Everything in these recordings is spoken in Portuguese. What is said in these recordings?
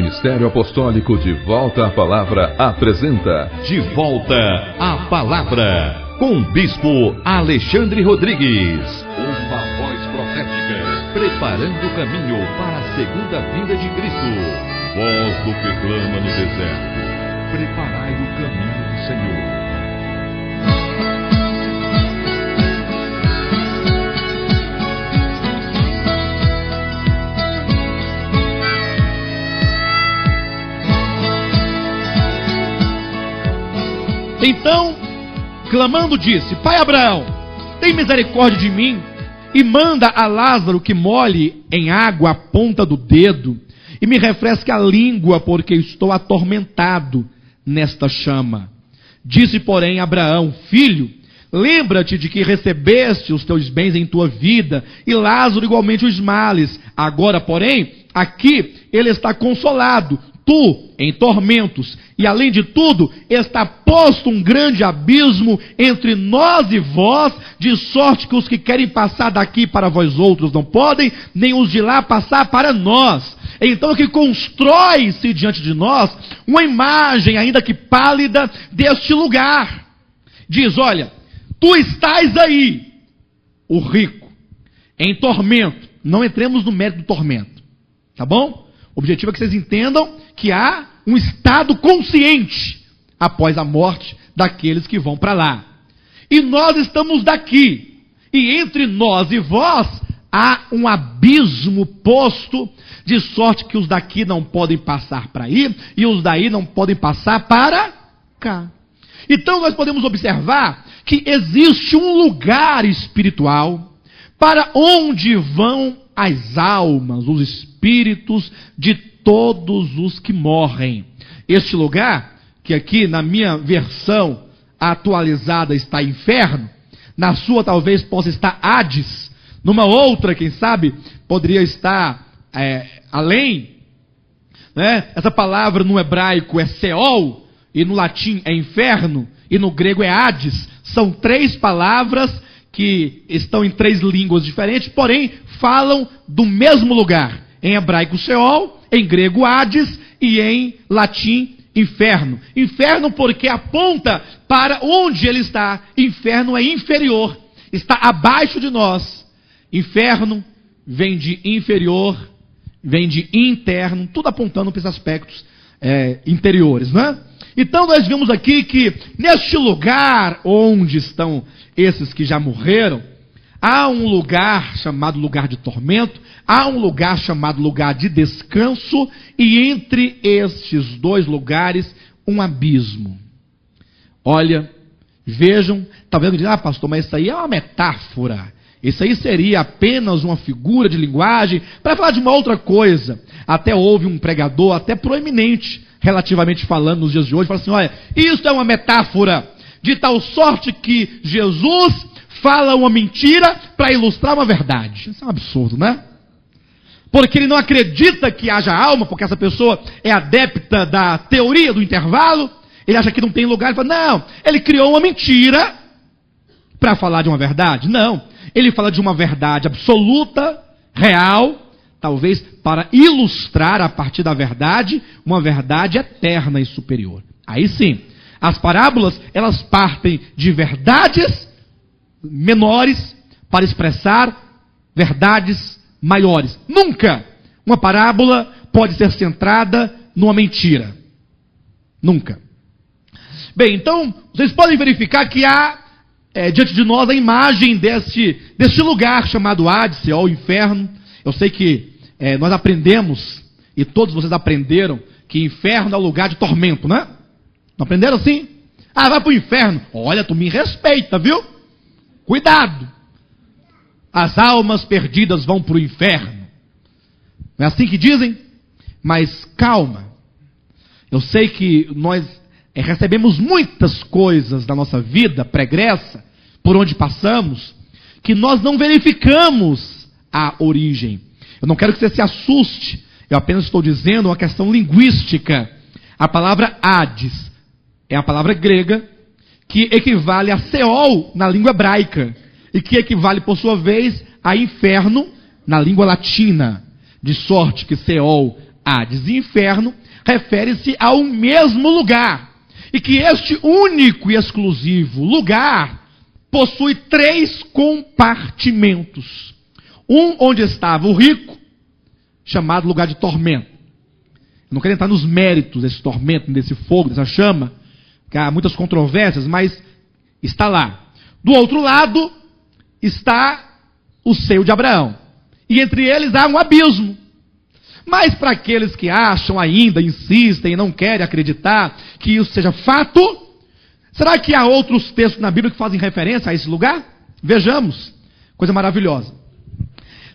Ministério Apostólico De Volta à Palavra apresenta De Volta à Palavra, com o Bispo Alexandre Rodrigues. Uma voz profética, preparando o caminho para a segunda vinda de Cristo. Voz do que clama no deserto, preparai o caminho do Senhor. Então, clamando, disse: Pai Abraão, tem misericórdia de mim e manda a Lázaro que molhe em água a ponta do dedo e me refresque a língua, porque estou atormentado nesta chama. Disse, porém, Abraão: Filho, lembra-te de que recebeste os teus bens em tua vida e Lázaro igualmente os males. Agora, porém, aqui ele está consolado, tu em tormentos, e além de tudo, está posto um grande abismo entre nós e vós, de sorte que os que querem passar daqui para vós outros não podem, nem os de lá passar para nós. Então que constrói-se diante de nós uma imagem, ainda que pálida, deste lugar. Diz: olha, tu estás aí, o rico, em tormento. Não entremos no mérito do tormento, tá bom? O objetivo é que vocês entendam que há um estado consciente após a morte daqueles que vão para lá. E nós estamos daqui. E entre nós e vós há um abismo posto, de sorte que os daqui não podem passar para aí e os daí não podem passar para cá. Então nós podemos observar que existe um lugar espiritual para onde vão as almas, os espíritos de todos os que morrem. Este lugar, que aqui na minha versão atualizada está inferno, na sua talvez possa estar Hades, numa outra, quem sabe, poderia estar além, né? Essa palavra no hebraico é Seol, e no latim é inferno, e no grego é Hades. São três palavras que estão em três línguas diferentes, porém falam do mesmo lugar. Em hebraico Seol, em grego Hades e em latim inferno. Inferno porque aponta para onde ele está. Inferno é inferior, está abaixo de nós. Inferno vem de inferior, vem de interno, tudo apontando para esses aspectos interiores, não é? Então nós vimos aqui que neste lugar onde estão esses que já morreram, há um lugar chamado lugar de tormento, há um lugar chamado lugar de descanso, e entre estes dois lugares, um abismo. Olha, vejam, talvez dizem: pastor, mas isso aí é uma metáfora, isso aí seria apenas uma figura de linguagem, para falar de uma outra coisa. Até houve um pregador, até proeminente, relativamente falando nos dias de hoje, fala assim: olha, isso é uma metáfora, de tal sorte que Jesus fala uma mentira para ilustrar uma verdade. Isso é um absurdo, né? Porque ele não acredita que haja alma, porque essa pessoa é adepta da teoria do intervalo, ele acha que não tem lugar, ele fala: não, ele criou uma mentira para falar de uma verdade. Não, ele fala de uma verdade absoluta, real, talvez para ilustrar a partir da verdade, uma verdade eterna e superior. Aí sim, as parábolas, elas partem de verdades menores para expressar verdades maiores. Nunca uma parábola pode ser centrada numa mentira. Nunca. Bem, então, vocês podem verificar que há diante de nós a imagem deste lugar chamado Hades, Seol, inferno. Eu sei que nós aprendemos, e todos vocês aprenderam, que inferno é o lugar de tormento, né? Não aprenderam assim? Ah, vai para o inferno. Olha, tu me respeita, viu? Cuidado. As almas perdidas vão para o inferno. Não é assim que dizem? Mas calma. Eu sei que nós recebemos muitas coisas da nossa vida pregressa, por onde passamos, que nós não verificamos a origem. Eu não quero que você se assuste. Eu apenas estou dizendo uma questão linguística. A palavra Hades é a palavra grega que equivale a Seol na língua hebraica e que equivale, por sua vez, a inferno na língua latina. De sorte que Seol, Hades e inferno refere-se ao mesmo lugar. E que este único e exclusivo lugar possui 3 compartimentos. Um onde estava o rico, chamado lugar de tormento. Eu não quero entrar nos méritos desse tormento, desse fogo, dessa chama, que há muitas controvérsias, mas está lá. Do outro lado está o seio de Abraão. E entre eles há um abismo. Mas para aqueles que acham ainda, insistem e não querem acreditar que isso seja fato, será que há outros textos na Bíblia que fazem referência a esse lugar? Vejamos. Coisa maravilhosa.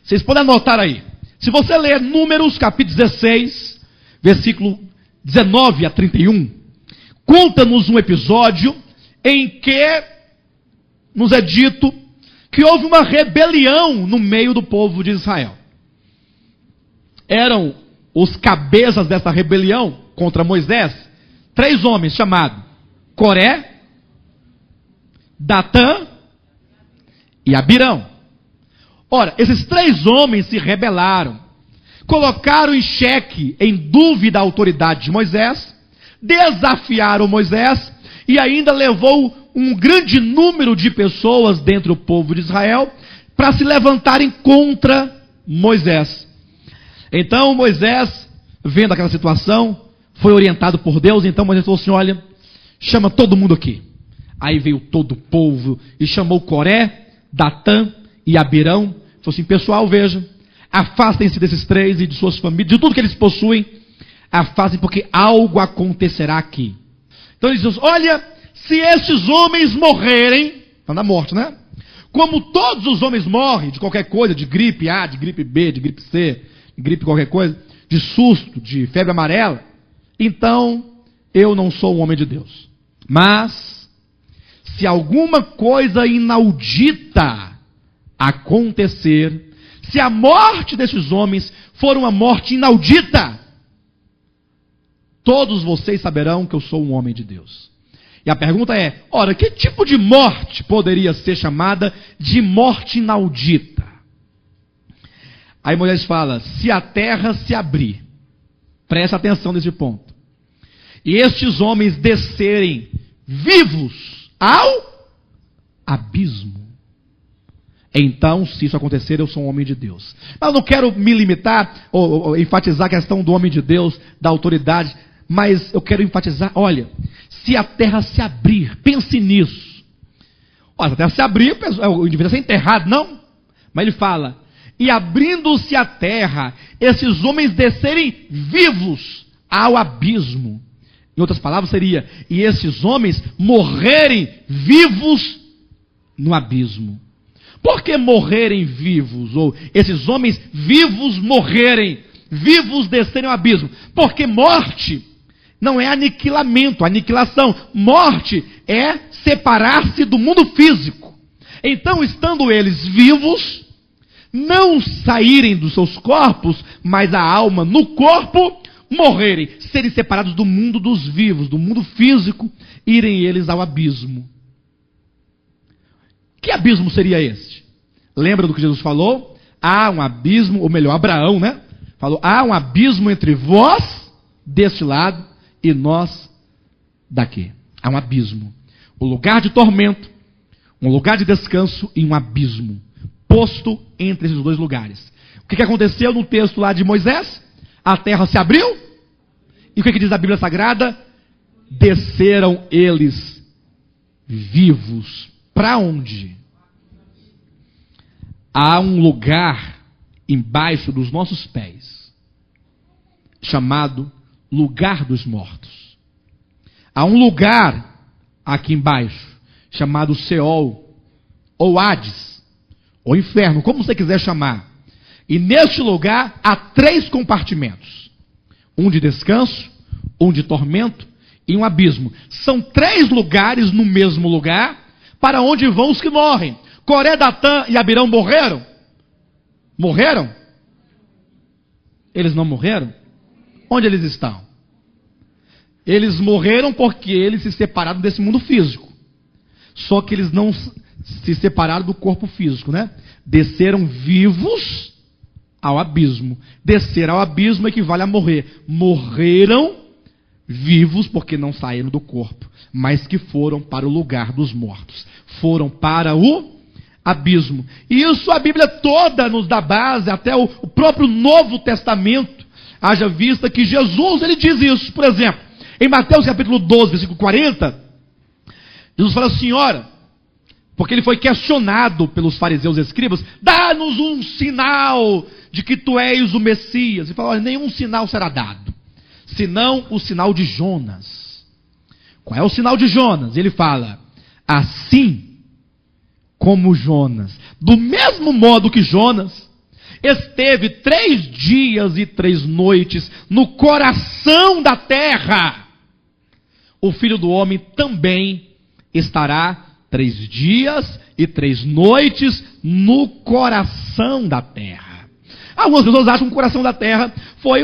Vocês podem anotar aí. Se você ler Números capítulo 16, versículo 19 a 31, conta-nos um episódio em que nos é dito que houve uma rebelião no meio do povo de Israel. Eram os cabeças dessa rebelião contra Moisés 3 homens chamados Coré, Datã e Abirão. Ora, esses 3 homens se rebelaram, colocaram em xeque, em dúvida a autoridade de Moisés, desafiaram Moisés e ainda levou um grande número de pessoas dentro do povo de Israel para se levantarem contra Moisés. Então Moisés, vendo aquela situação, foi orientado por Deus. Então Moisés falou assim: olha, chama todo mundo aqui. Aí veio todo o povo e chamou Coré, Datã e Abirão. Falou assim: pessoal, veja, afastem-se desses 3 e de suas famílias, de tudo que eles possuem, afastem, porque algo acontecerá aqui. Então ele diz: olha, se esses homens morrerem, está na morte, né? Como todos os homens morrem de qualquer coisa, de gripe A, de gripe B, de gripe C, de gripe qualquer coisa, de susto, de febre amarela, então eu não sou um homem de Deus. Mas, se alguma coisa inaudita acontecer, se a morte desses homens for uma morte inaudita, todos vocês saberão que eu sou um homem de Deus. E a pergunta é: ora, que tipo de morte poderia ser chamada de morte inaudita? Aí Moisés fala: se a terra se abrir, presta atenção nesse ponto, e estes homens descerem vivos ao abismo, então, se isso acontecer, eu sou um homem de Deus. Mas eu não quero me limitar ou enfatizar a questão do homem de Deus, da autoridade, mas eu quero enfatizar: olha, se a terra se abrir, pense nisso. Olha, se a terra se abrir, o indivíduo vai ser enterrado, não? Mas ele fala: e abrindo-se a terra, esses homens descerem vivos ao abismo. Em outras palavras seria: e esses homens morrerem vivos no abismo. Por que morrerem vivos? Ou esses homens vivos morrerem, vivos descerem ao abismo? Porque morte não é aniquilamento, aniquilação. Morte é separar-se do mundo físico. Então, estando eles vivos, não saírem dos seus corpos, mas a alma no corpo, morrerem, serem separados do mundo dos vivos, do mundo físico, irem eles ao abismo. Que abismo seria este? Lembra do que Jesus falou? Há um abismo, ou melhor, Abraão, né? Falou: há um abismo entre vós deste lado e nós daqui. Há um abismo. Um lugar de tormento, um lugar de descanso e um abismo posto entre esses 2 lugares. O que aconteceu no texto lá de Moisés? A terra se abriu. E o que diz a Bíblia Sagrada? Desceram eles vivos. Para onde? Há um lugar embaixo dos nossos pés, chamado lugar dos mortos. Há um lugar aqui embaixo, chamado Seol, ou Hades, ou inferno, como você quiser chamar. E neste lugar há 3 compartimentos: um de descanso, um de tormento e um abismo. São 3 lugares no mesmo lugar, para onde vão os que morrem. Coré, Datã e Abirão morreram? Morreram? Eles não morreram? Onde eles estão? Eles morreram porque eles se separaram desse mundo físico. Só que eles não se separaram do corpo físico, né? Desceram vivos ao abismo. Descer ao abismo equivale a morrer. Morreram vivos porque não saíram do corpo, mas que foram para o lugar dos mortos. Foram para o abismo. E isso a Bíblia toda nos dá base, até o próprio Novo Testamento. Haja vista que Jesus, ele diz isso. Por exemplo, em Mateus capítulo 12, versículo 40, Jesus fala assim, ora, porque ele foi questionado pelos fariseus e escribas, dá-nos um sinal de que tu és o Messias. E falou, olha, nenhum sinal será dado, senão o sinal de Jonas. Qual é o sinal de Jonas? Ele fala, assim como Jonas, do mesmo modo que Jonas esteve 3 dias e 3 noites no coração da terra, o Filho do Homem também estará 3 dias e 3 noites no coração da terra. Algumas pessoas acham que o coração da terra foi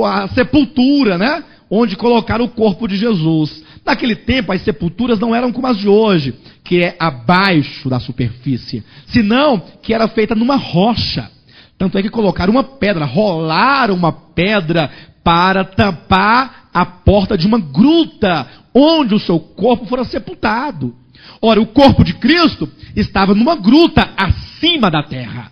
a sepultura, né? Onde colocaram o corpo de Jesus. Naquele tempo, as sepulturas não eram como as de hoje, que é abaixo da superfície, senão que era feita numa rocha. Tanto é que colocaram uma pedra, rolaram uma pedra para tampar a porta de uma gruta, onde o seu corpo fora sepultado. Ora, o corpo de Cristo estava numa gruta acima da terra.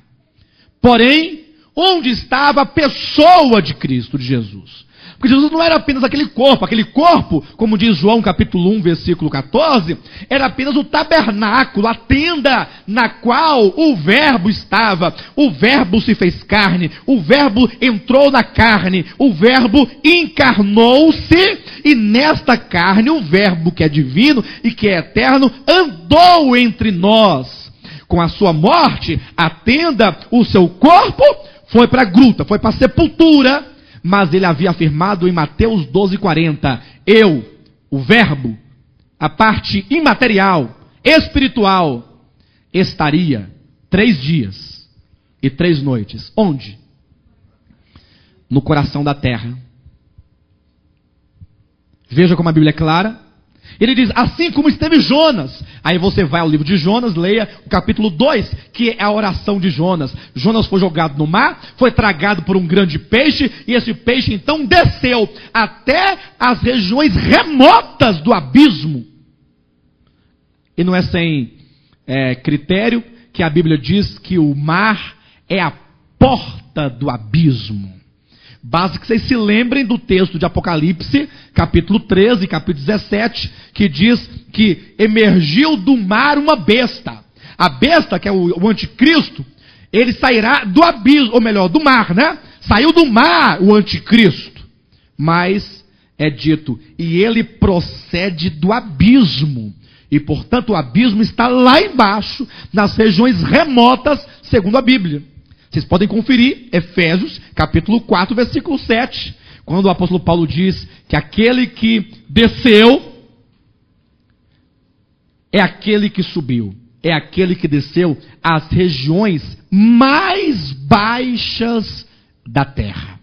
Porém, onde estava a pessoa de Cristo, de Jesus? Porque Jesus não era apenas aquele corpo, como diz João capítulo 1, versículo 14, era apenas o tabernáculo, a tenda na qual o verbo estava. O verbo se fez carne, o verbo entrou na carne, o verbo encarnou-se, e nesta carne o verbo que é divino e que é eterno andou entre nós. Com a sua morte, a tenda, o seu corpo foi para a gruta, foi para a sepultura. Mas ele havia afirmado em Mateus 12:40, eu, o verbo, a parte imaterial, espiritual, estaria 3 dias e 3 noites. Onde? No coração da terra. Veja como a Bíblia é clara. Ele diz, assim como esteve Jonas. Aí você vai ao livro de Jonas, leia o capítulo 2, que é a oração de Jonas. Jonas foi jogado no mar, foi tragado por um grande peixe, e esse peixe então desceu até as regiões remotas do abismo. E não é sem critério que a Bíblia diz que o mar é a porta do abismo. Basta que vocês se lembrem do texto de Apocalipse, capítulo 13, capítulo 17, que diz que emergiu do mar uma besta. A besta, que é o anticristo, ele sairá do abismo, ou melhor, do mar, né? Saiu do mar o anticristo. Mas é dito, e ele procede do abismo. E portanto o abismo está lá embaixo, nas regiões remotas, segundo a Bíblia. Vocês podem conferir Efésios, capítulo 4, versículo 7, quando o apóstolo Paulo diz que aquele que desceu é aquele que subiu, é aquele que desceu às regiões mais baixas da terra.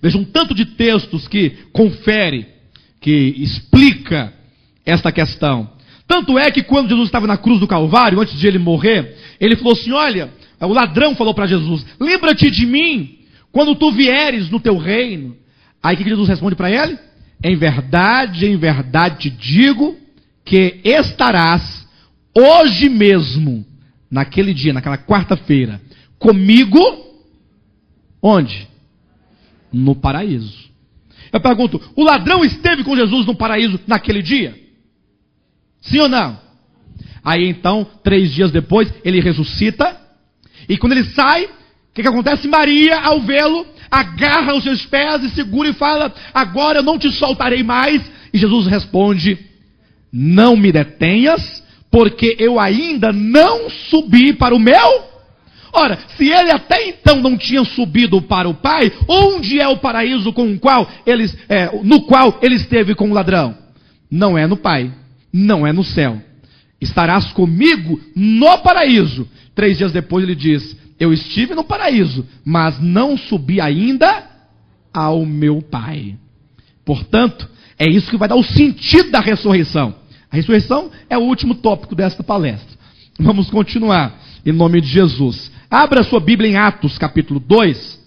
Veja um tanto de textos que confere, que explica esta questão. Tanto é que quando Jesus estava na cruz do Calvário, antes de ele morrer, ele falou assim, olha, o ladrão falou para Jesus, lembra-te de mim, quando tu vieres no teu reino. Aí o que Jesus responde para ele? em verdade te digo, que estarás hoje mesmo, naquele dia, naquela quarta-feira, comigo, onde? No paraíso. Eu pergunto, o ladrão esteve com Jesus no paraíso naquele dia? Sim ou não? Aí então, 3 dias depois, ele ressuscita, e quando ele sai, o que acontece? Maria, ao vê-lo, agarra os seus pés e segura e fala, agora eu não te soltarei mais. E Jesus responde, não me detenhas, porque eu ainda não subi para o meu. Ora, se ele até então não tinha subido para o Pai, onde é o paraíso no qual ele esteve com o ladrão? Não é no Pai, não é no céu. Estarás comigo no paraíso. 3 dias depois ele diz, eu estive no paraíso, mas não subi ainda ao meu Pai. Portanto, é isso que vai dar o sentido da ressurreição. A ressurreição é o último tópico desta palestra. Vamos continuar, em nome de Jesus. Abra sua Bíblia em Atos, capítulo 2,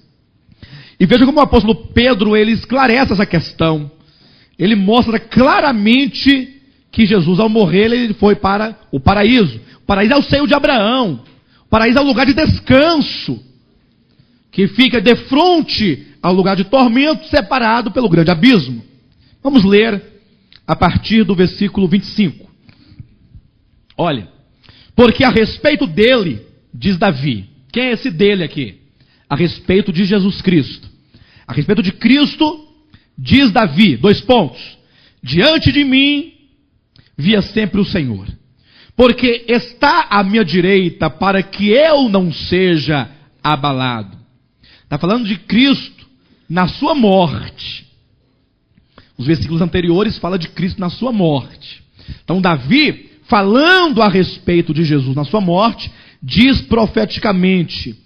e veja como o apóstolo Pedro, ele esclarece essa questão. Ele mostra claramente que Jesus, ao morrer, ele foi para o paraíso. O paraíso é o seio de Abraão. O paraíso é o lugar de descanso, que fica de frente ao lugar de tormento, separado pelo grande abismo. Vamos ler a partir do versículo 25. Olha, porque a respeito dele, diz Davi, quem é esse dele aqui? A respeito de Jesus Cristo. A respeito de Cristo, diz Davi, 2 pontos. Diante de mim, via sempre o Senhor, porque está à minha direita para que eu não seja abalado. Está falando de Cristo na sua morte. Os versículos anteriores falam de Cristo na sua morte. Então Davi, falando a respeito de Jesus na sua morte, diz profeticamente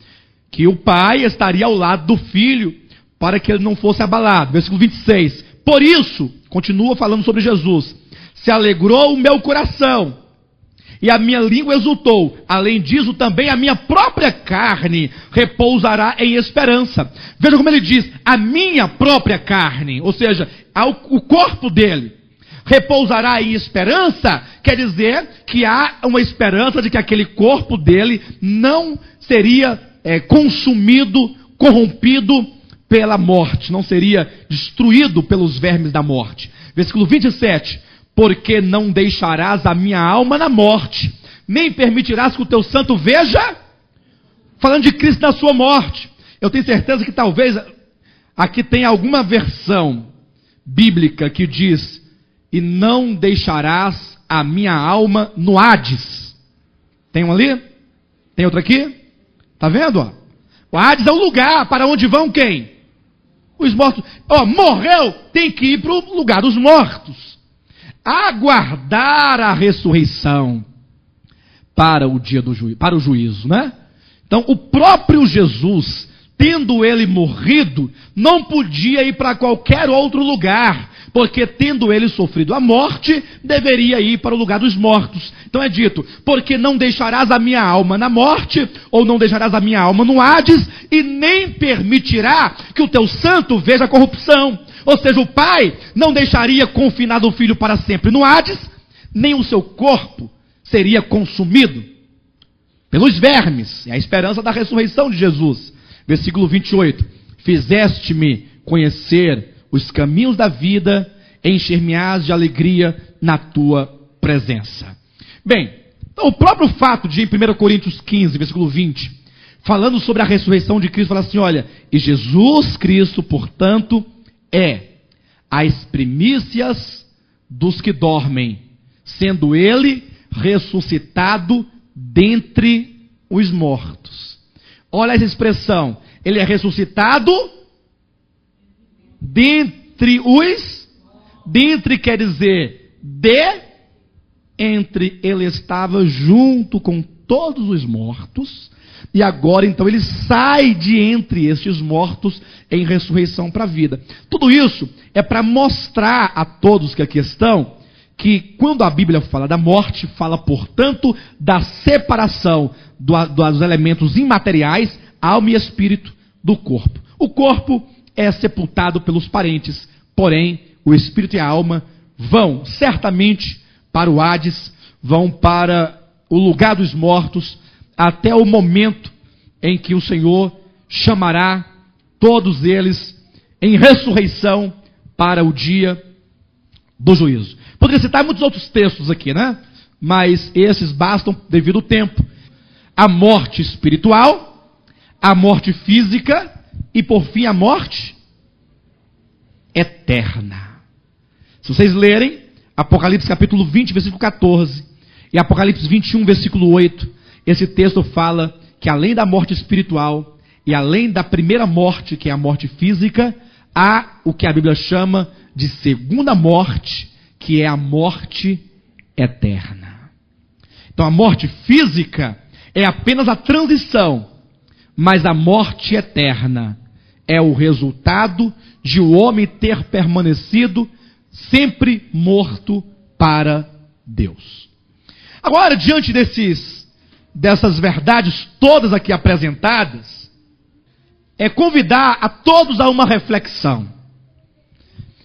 que o Pai estaria ao lado do Filho para que ele não fosse abalado. Versículo 26. Por isso, continua falando sobre Jesus, se alegrou o meu coração e a minha língua exultou. Além disso, também a minha própria carne repousará em esperança. Veja como ele diz, a minha própria carne, ou seja, o corpo dele repousará em esperança, quer dizer que há uma esperança de que aquele corpo dele não seria consumido, corrompido pela morte, não seria destruído pelos vermes da morte. Versículo 27, porque não deixarás a minha alma na morte, nem permitirás que o teu santo veja, falando de Cristo na sua morte. Eu tenho certeza que talvez aqui tenha alguma versão bíblica que diz, e não deixarás a minha alma no Hades. Tem um ali? Tem outro aqui? Está vendo? Ó? O Hades é o lugar para onde vão quem? Os mortos. Morreu, tem que ir para o lugar dos mortos. Aguardar a ressurreição para o dia do juízo, para o juízo, né? Então, o próprio Jesus, tendo ele morrido, não podia ir para qualquer outro lugar, porque tendo ele sofrido a morte, deveria ir para o lugar dos mortos. Então é dito, porque não deixarás a minha alma na morte, ou não deixarás a minha alma no Hades, e nem permitirá que o teu santo veja a corrupção. Ou seja, o Pai não deixaria confinado o Filho para sempre no Hades, nem o seu corpo seria consumido pelos vermes. É a esperança da ressurreição de Jesus. Versículo 28. Fizeste-me conhecer os caminhos da vida, encher-me-ás de alegria na tua presença. Bem, então o próprio fato de em 1 Coríntios 15, versículo 20, falando sobre a ressurreição de Cristo, fala assim, olha, e Jesus Cristo, portanto, é as primícias dos que dormem, sendo ele ressuscitado dentre os mortos. Olha essa expressão, ele é ressuscitado dentre os, dentre quer dizer entre, ele estava junto com todos os mortos, e agora então ele sai de entre estes mortos em ressurreição para a vida. Tudo isso é para mostrar a todos que aqui estão, que quando a Bíblia fala da morte, fala portanto da separação dos elementos imateriais, alma e espírito, do corpo. O corpo é sepultado pelos parentes, porém o espírito e a alma vão certamente para o Hades, vão para o lugar dos mortos, até o momento em que o Senhor chamará todos eles em ressurreição para o dia do juízo. Poderia citar muitos outros textos aqui, né? Mas esses bastam devido ao tempo. A morte espiritual, a morte física e por fim a morte eterna. Se vocês lerem Apocalipse capítulo 20, versículo 14 e Apocalipse 21, versículo 8, esse texto fala que além da morte espiritual e além da primeira morte, que é a morte física, há o que a Bíblia chama de segunda morte, que é a morte eterna. Então a morte física é apenas a transição, mas a morte eterna é o resultado de o homem ter permanecido sempre morto para Deus. Agora, diante desses dessas verdades todas aqui apresentadas é convidar a todos a uma reflexão.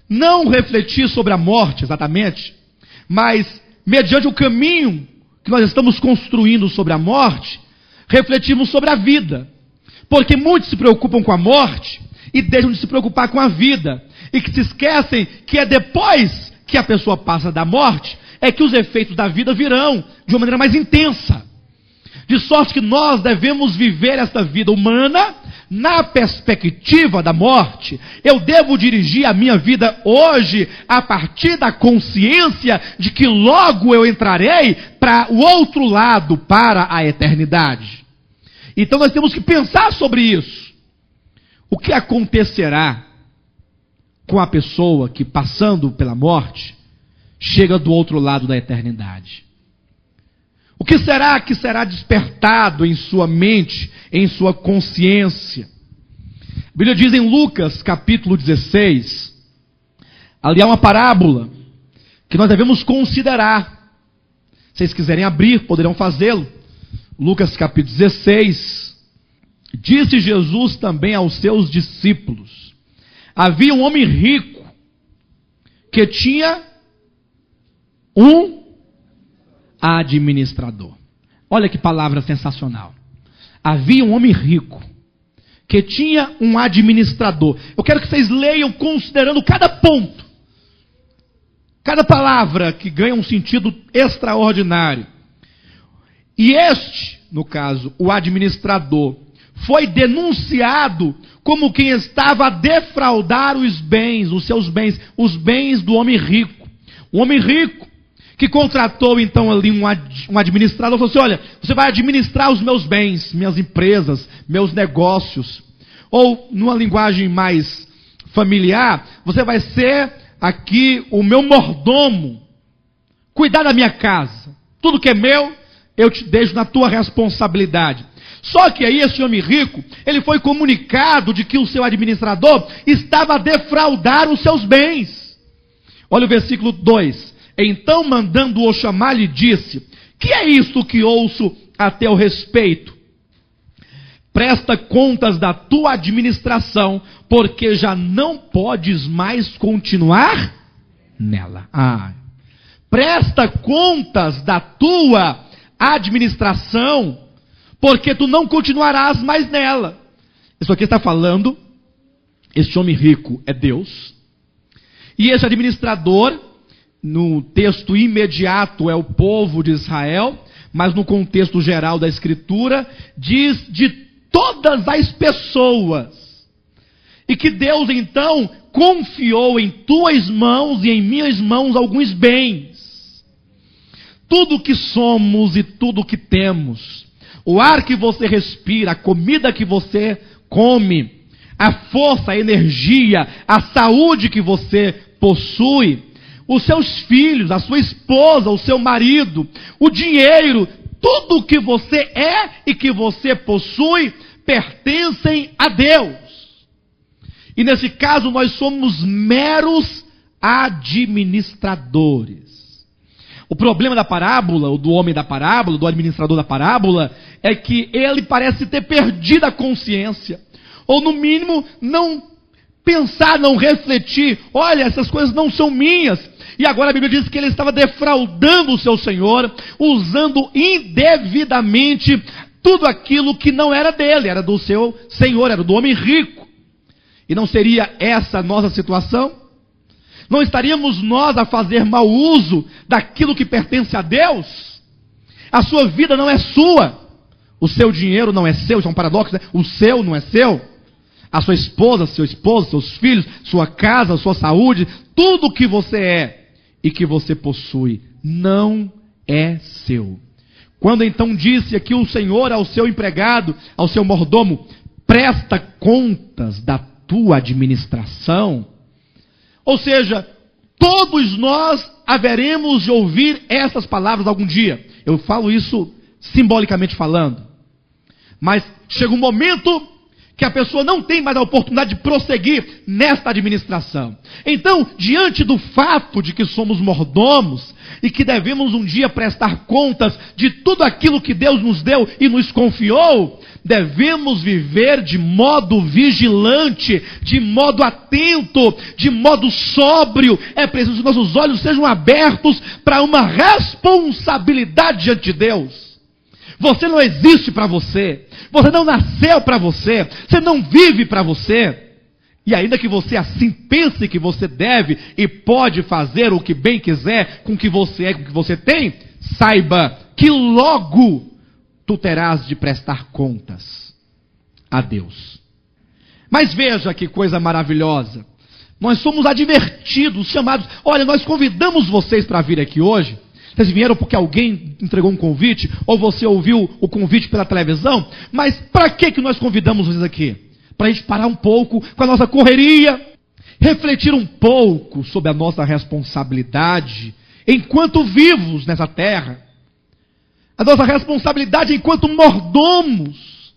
Não refletir sobre a morte exatamente, mas mediante o caminho que nós estamos construindo sobre a morte, refletirmos sobre a vida. Porque muitos se preocupam com a morte e deixam de se preocupar com a vida. E que se esquecem que é depois que a pessoa passa da morte, é que os efeitos da vida virão de uma maneira mais intensa. De sorte que nós devemos viver esta vida humana na perspectiva da morte. Eu devo dirigir a minha vida hoje a partir da consciência de que logo eu entrarei para o outro lado, para a eternidade. Então nós temos que pensar sobre isso. O que acontecerá com a pessoa que, passando pela morte, chega do outro lado da eternidade? O que será despertado em sua mente, em sua consciência? A Bíblia diz em Lucas, capítulo 16, ali há uma parábola que nós devemos considerar. Se vocês quiserem abrir, poderão fazê-lo. Lucas, capítulo 16. Disse Jesus também aos seus discípulos: havia um homem rico que tinha um administrador. Olha que palavra sensacional. Havia um homem rico que tinha um administrador. Eu quero que vocês leiam considerando cada ponto, cada palavra que ganha um sentido extraordinário. E este, no caso, o administrador, foi denunciado como quem estava a defraudar os bens, os seus bens, os bens do homem rico. Um homem rico que contratou então ali um administrador, falou assim: olha, você vai administrar os meus bens, minhas empresas, meus negócios. Ou, numa linguagem mais familiar, você vai ser aqui o meu mordomo, cuidar da minha casa. Tudo que é meu, eu te deixo na tua responsabilidade. Só que aí esse homem rico, ele foi comunicado de que o seu administrador estava a defraudar os seus bens. Olha o versículo 2. Então, mandando-o chamar, lhe disse: que é isto que ouço a teu respeito? Presta contas da tua administração, porque já não podes mais continuar nela. Presta contas da tua administração, porque tu não continuarás mais nela. Isso aqui está falando, este homem rico é Deus, e esse administrador, no texto imediato, é o povo de Israel, mas no contexto geral da Escritura, diz de todas as pessoas. E que Deus então confiou em tuas mãos e em minhas mãos alguns bens. Tudo que somos e tudo que temos, o ar que você respira, a comida que você come, a força, a energia, a saúde que você possui, os seus filhos, a sua esposa, o seu marido, o dinheiro, tudo que você é e que você possui, pertencem a Deus. E nesse caso nós somos meros administradores. O problema da parábola, ou do homem da parábola, do administrador da parábola, é que ele parece ter perdido a consciência. Ou no mínimo, não pensar, não refletir. Olha, essas coisas não são minhas. E agora a Bíblia diz que ele estava defraudando o seu Senhor, usando indevidamente tudo aquilo que não era dele, era do seu Senhor, era do homem rico. E não seria essa a nossa situação? Não estaríamos nós a fazer mau uso daquilo que pertence a Deus? A sua vida não é sua, o seu dinheiro não é seu, isso é um paradoxo, né? O seu não é seu, a sua esposa, seu esposo, seus filhos, sua casa, sua saúde, tudo que você é e que você possui, não é seu. Quando então disse aqui o Senhor ao seu empregado, ao seu mordomo: presta contas da tua administração. Ou seja, todos nós haveremos de ouvir essas palavras algum dia. Eu falo isso simbolicamente falando. Mas chega um momento que a pessoa não tem mais a oportunidade de prosseguir nesta administração. Então, diante do fato de que somos mordomos e que devemos um dia prestar contas de tudo aquilo que Deus nos deu e nos confiou, devemos viver de modo vigilante, de modo atento, de modo sóbrio. É preciso que nossos olhos sejam abertos para uma responsabilidade diante de Deus. Você não existe para você. Você não nasceu para você. Você não vive para você. E ainda que você assim pense que você deve e pode fazer o que bem quiser com o que você é, com o que você tem, saiba que logo tu terás de prestar contas a Deus. Mas veja que coisa maravilhosa. Nós somos advertidos, chamados. Olha, nós convidamos vocês para vir aqui hoje. Vocês vieram porque alguém entregou um convite, ou você ouviu o convite pela televisão, mas para que nós convidamos vocês aqui? Para a gente parar um pouco com a nossa correria, refletir um pouco sobre a nossa responsabilidade enquanto vivos nessa terra, a nossa responsabilidade enquanto mordomos.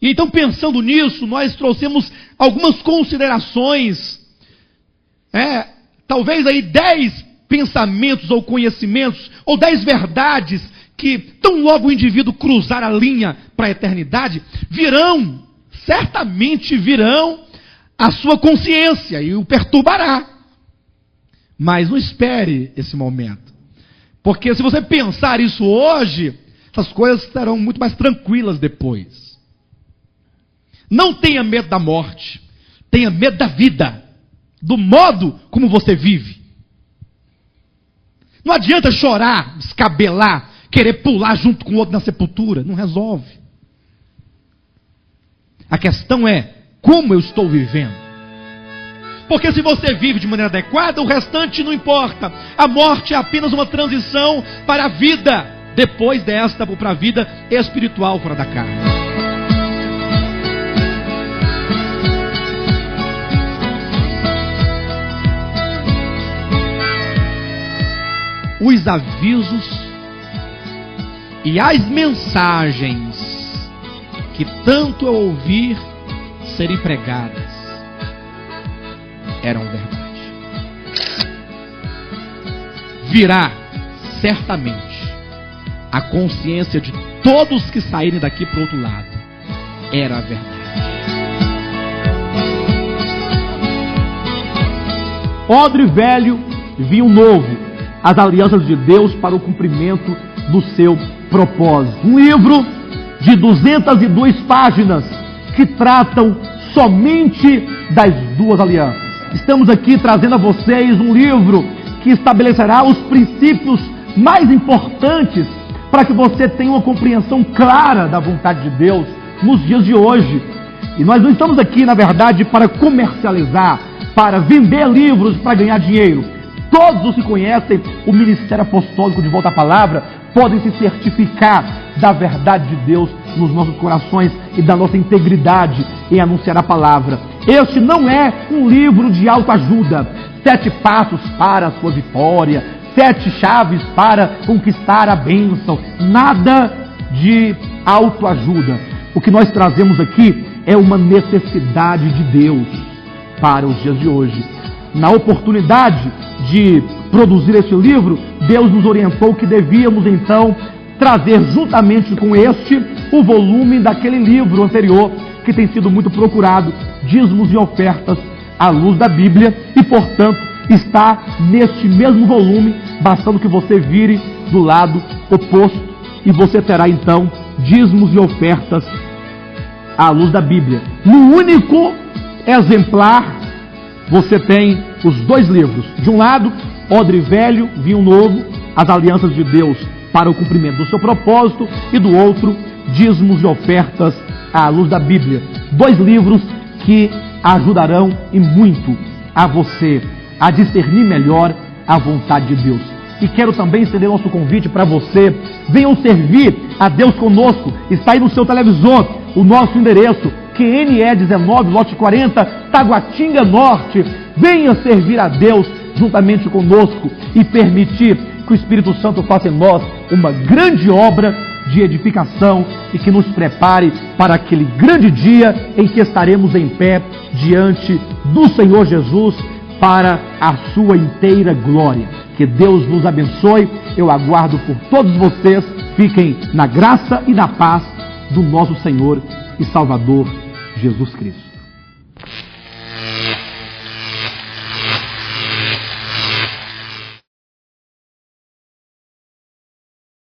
E então, pensando nisso, nós trouxemos algumas considerações, talvez aí 10 pensamentos ou conhecimentos, ou 10 verdades que, tão logo o indivíduo cruzar a linha para a eternidade, certamente virão à sua consciência e o perturbará. Mas não espere esse momento, porque se você pensar isso hoje, essas coisas estarão muito mais tranquilas depois. Não tenha medo da morte, tenha medo da vida, do modo como você vive. Não adianta chorar, descabelar, querer pular junto com o outro na sepultura. Não resolve. A questão é, como eu estou vivendo? Porque se você vive de maneira adequada, o restante não importa. A morte é apenas uma transição para a vida, depois desta, para a vida espiritual fora da carne. Os avisos e as mensagens que tanto eu ouvi serem pregadas eram verdade. Virá certamente a consciência de todos que saírem daqui para o outro lado. Era a verdade. Odre velho, vinho novo. As alianças de Deus para o cumprimento do seu propósito. Um livro de 202 páginas que tratam somente das duas alianças. Estamos aqui trazendo a vocês um livro que estabelecerá os princípios mais importantes para que você tenha uma compreensão clara da vontade de Deus nos dias de hoje. E nós não estamos aqui, na verdade, para comercializar, para vender livros para ganhar dinheiro. Todos os que conhecem o Ministério Apostólico de Volta à Palavra podem se certificar da verdade de Deus nos nossos corações e da nossa integridade em anunciar a palavra. Este não é um livro de autoajuda, 7 passos para a sua vitória, 7 chaves para conquistar a bênção, nada de autoajuda. O que nós trazemos aqui é uma necessidade de Deus para os dias de hoje. Na oportunidade de produzir este livro, Deus nos orientou que devíamos então trazer juntamente com este o volume daquele livro anterior que tem sido muito procurado, Dízimos e Ofertas à Luz da Bíblia, e portanto está neste mesmo volume, bastando que você vire do lado oposto e você terá então Dízimos e Ofertas à Luz da Bíblia. No único exemplar você tem os 2 livros. De um lado, Odre Velho, Vinho Novo, as alianças de Deus para o cumprimento do seu propósito, e do outro, Dízimos e Ofertas à Luz da Bíblia. 2 livros que ajudarão e muito a você a discernir melhor a vontade de Deus. E quero também estender nosso convite para você. Venham servir a Deus conosco. Está aí no seu televisor o nosso endereço, QNE 19, lote 40, Taguatinga Norte. Venha servir a Deus juntamente conosco e permitir que o Espírito Santo faça em nós uma grande obra de edificação e que nos prepare para aquele grande dia em que estaremos em pé diante do Senhor Jesus para a sua inteira glória. Que Deus nos abençoe. Eu aguardo por todos vocês. Fiquem na graça e na paz do nosso Senhor e Salvador Jesus Cristo.